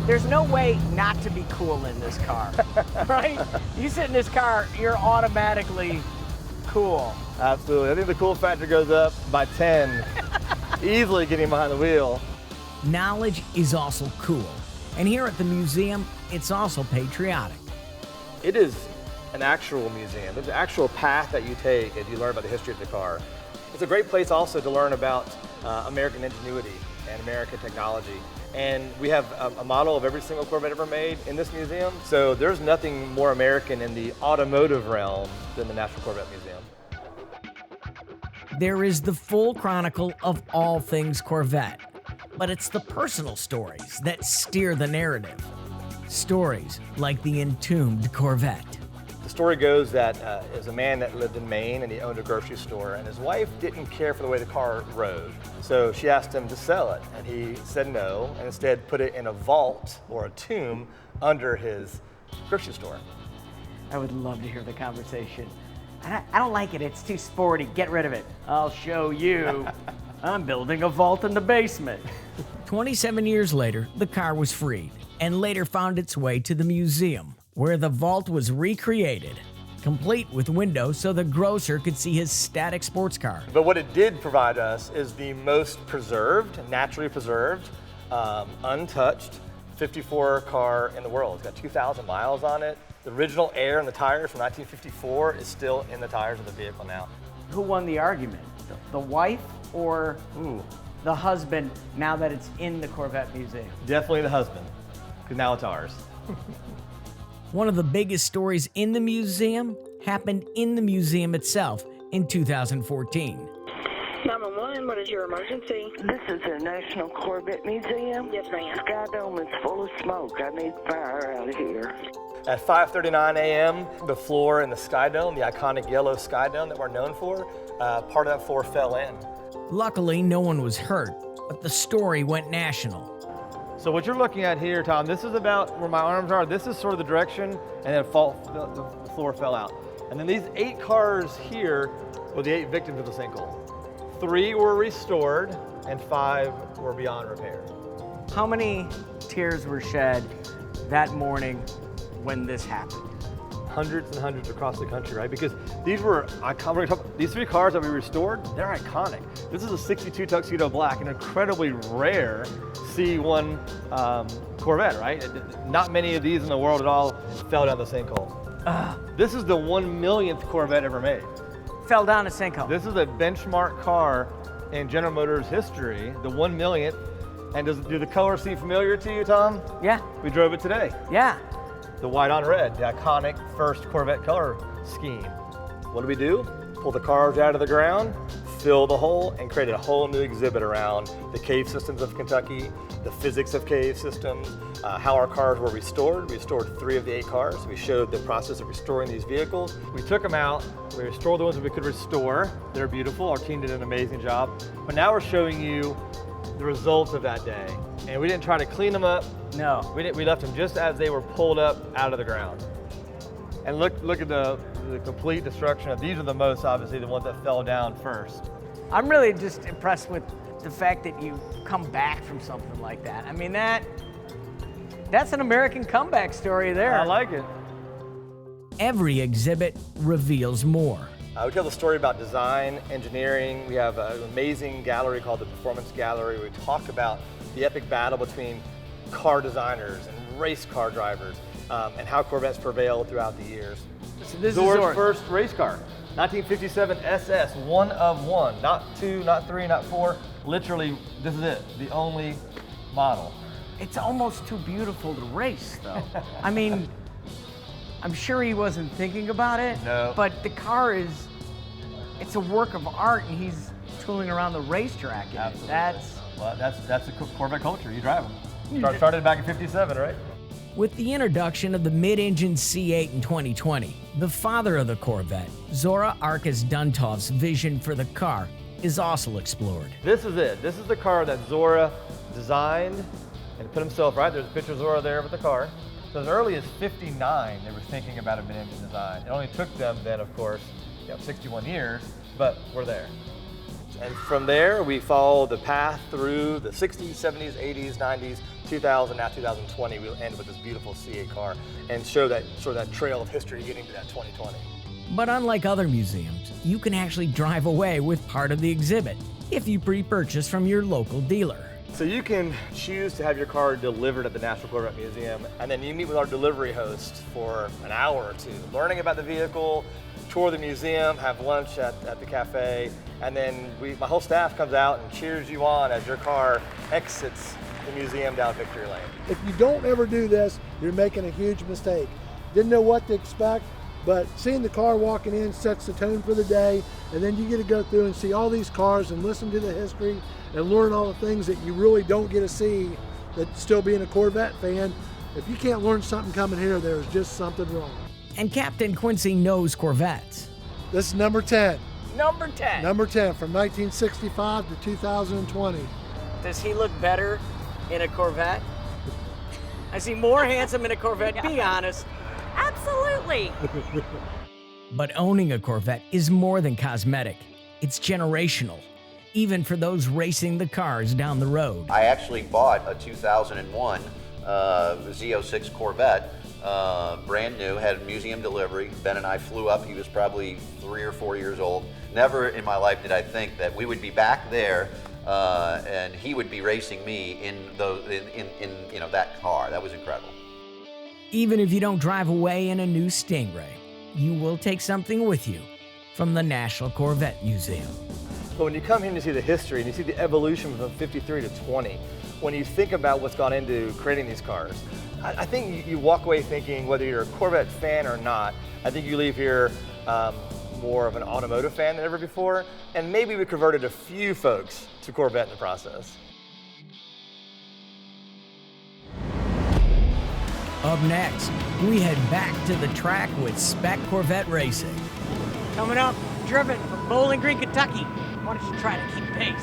There's no way not to be cool in this car, right? You sit in this car, you're automatically cool. Absolutely. I think the cool factor goes up by 10, easily getting behind the wheel. Knowledge is also cool. And here at the museum, it's also patriotic. It is an actual museum. There's an actual path that you take as you learn about the history of the car. It's a great place also to learn about American ingenuity and American technology. And we have a model of every single Corvette ever made in this museum. So there's nothing more American in the automotive realm than the National Corvette Museum. There is the full chronicle of all things Corvette, but it's the personal stories that steer the narrative. Stories like the entombed Corvette. The story goes that is a man that lived in Maine and he owned a grocery store, and his wife didn't care for the way the car rode. So she asked him to sell it, and he said no, and instead put it in a vault or a tomb under his grocery store. I would love to hear the conversation. I don't like it, it's too sporty, get rid of it. I'll show you. I'm building a vault in the basement. 27 years later, the car was freed and later found its way to the museum, where the vault was recreated, complete with windows so the grocer could see his static sports car. But what it did provide us is the most preserved, naturally preserved, untouched 54 car in the world. It's got 2,000 miles on it. The original air in the tires from 1954 is still in the tires of the vehicle now. Who won the argument? The wife or the husband, now that it's in the Corvette Museum? Definitely the husband, because now it's ours. One of the biggest stories in the museum happened in the museum itself in 2014. 911, what is your emergency? This is the National Corvette Museum. Yes, ma'am. Skydome is full of smoke. I need fire out of here. At 5:39 a.m., the floor in the skydome, the iconic yellow skydome that we're known for, part of that floor fell in. Luckily, no one was hurt, but the story went national. So what you're looking at here, Tom, this is about where my arms are. This is sort of the direction, and then the floor fell out. And then these 8 cars here were the 8 victims of the sinkhole. 3 were restored, and 5 were beyond repair. How many tears were shed that morning when this happened? Hundreds and hundreds across the country, right? Because these were iconic. These 3 cars that we restored, they're iconic. This is a 62 Tuxedo Black, an incredibly rare C1 Corvette, right? Not many of these in the world at all fell down the sinkhole. This is the 1 millionth Corvette ever made. Fell down a sinkhole. This is a benchmark car in General Motors history, the 1 millionth. And do the colors seem familiar to you, Tom? Yeah. We drove it today. Yeah. The white on red, the iconic first Corvette color scheme. What do? Pull the cars out of the ground, fill the hole, and create a whole new exhibit around the cave systems of Kentucky, the physics of cave systems, how our cars were restored. We restored 3 of the 8 cars. We showed the process of restoring these vehicles. We took them out, we restored the ones that we could restore. They're beautiful, our team did an amazing job. But now we're showing you the results of that day. And we didn't try to clean them up. No. We left them just as they were pulled up out of the ground. And look at the complete destruction of, these are the most, obviously, the ones that fell down first. I'm really just impressed with the fact that you come back from something like that. I mean, that's an American comeback story there. I like it. Every exhibit reveals more. We tell the story about design, engineering. We have an amazing gallery called the Performance Gallery, where we talk about the epic battle between car designers and race car drivers, and how Corvettes prevailed throughout the years. So this Zora's is first race car, 1957 SS, 1 of 1, not 2, not 3, not 4. Literally, this is it, the only model. It's almost too beautiful to race, though. I mean, I'm sure he wasn't thinking about it. No. But the car it's a work of art, and he's tooling around the racetrack in it. Absolutely. That's the Corvette culture. You drive them. Started back in '57, right? With the introduction of the mid-engine C8 in 2020, the father of the Corvette, Zora Arkus Duntov's vision for the car is also explored. This is it. This is the car that Zora designed and put himself, right? There's a picture of Zora there with the car. So as early as '59, they were thinking about a mid-engine design. It only took them then, of course, 61 years, but we're there. And from there, we follow the path through the 60s, 70s, 80s, 90s 2000, now 2020, we'll end with this beautiful C8 car and show that sort of that trail of history getting to that 2020. But unlike other museums, you can actually drive away with part of the exhibit if you pre-purchase from your local dealer. So you can choose to have your car delivered at the National Corvette Museum, and then you meet with our delivery host for an hour or two, learning about the vehicle, tour the museum, have lunch at the cafe, and then my whole staff comes out and cheers you on as your car exits the museum down Victory Lane. If you don't ever do this, you're making a huge mistake. Didn't know what to expect, but seeing the car walking in sets the tone for the day, and then you get to go through and see all these cars and listen to the history and learn all the things that you really don't get to see, that still being a Corvette fan. If you can't learn something coming here, there's just something wrong. And Captain Quincy knows Corvettes. This is number 10. Number 10. Number 10 from 1965 to 2020. Does he look better in a Corvette? I see more handsome in a Corvette, be honest. Absolutely. But owning a Corvette is more than cosmetic. It's generational, even for those racing the cars down the road. I actually bought a 2001 Z06 Corvette, brand new, had museum delivery. Ben and I flew up. He was probably 3 or 4 years old. Never in my life did I think that we would be back there and he would be racing me in that car. That was incredible. Even if you don't drive away in a new Stingray, you will take something with you from the National Corvette Museum. But when you come here and you see the history and you see the evolution from 53 to 20, when you think about what's gone into creating these cars, I think you walk away thinking, whether you're a Corvette fan or not, I think you leave here more of an automotive fan than ever before, and maybe we converted a few folks to Corvette in the process. Up next, we head back to the track with Spec Corvette Racing. Coming up, driven from Bowling Green, Kentucky. Why don't you try to keep pace?